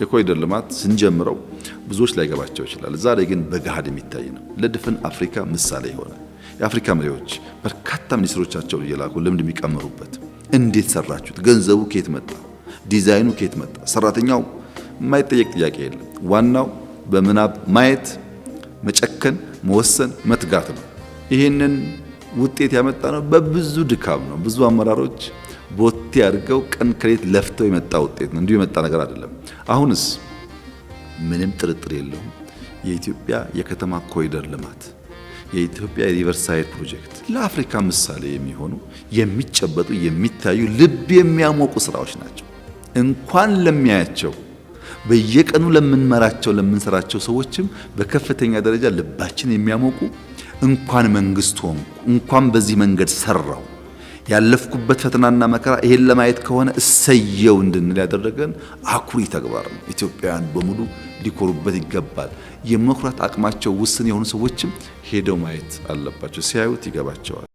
የኮሪደር ልማት ስንጀምረው ብዙዎች ላይ ገባቸው ይችላል። ዛሬ ግን በገሃድ የሚታይ ነው። ለድፍን አፍሪካ ምሳሌ የሆነ የአፍሪካ መሪዎች በርካታ ሚኒስትሮቻቸውን እየላኩ ልምድ የሚቀመሩበት እንዴት ሰራችሁት? ገንዘቡ ከየት መጣ? ዲዛይኑ ከየት መጣ? ሰራተኛው የማይጠየቅ ጥያቄ የለም። ዋናው በምናብ ማየት፣ መጨከን፣ መወሰን፣ መትጋት ነው። ይሄንን ውጤት ያመጣ ነው በብዙ ድካም ነው። ብዙ አመራሮች ቦቴ አድርገው ቀን ከሌት ለፍተው የመጣ ውጤት ነው። እንዲሁ የመጣ ነገር አይደለም። አሁንስ ምንም ጥርጥር የለውም የኢትዮጵያ የከተማ ኮሪደር ልማት፣ የኢትዮጵያ የሪቨርሳይድ ፕሮጀክት ለአፍሪካ ምሳሌ የሚሆኑ የሚጨበጡ የሚታዩ ልብ የሚያሞቁ ስራዎች ናቸው። እንኳን ለሚያያቸው በየቀኑ ለምንመራቸው ለምንሰራቸው ሰዎችም በከፍተኛ ደረጃ ልባችን የሚያሞቁ እንኳን መንግስት ሆንኩ እንኳን በዚህ መንገድ ሰራው ያለፍኩበት ፈተናና መከራ ይሄን ለማየት ከሆነ እሰየው እንድንል ያደረገን አኩሪ ተግባር ነው። ኢትዮጵያውያን በሙሉ ሊኮሩበት ይገባል። የመኩራት አቅማቸው ውስን የሆኑ ሰዎችም ሄደው ማየት አለባቸው። ሲያዩት ይገባቸዋል።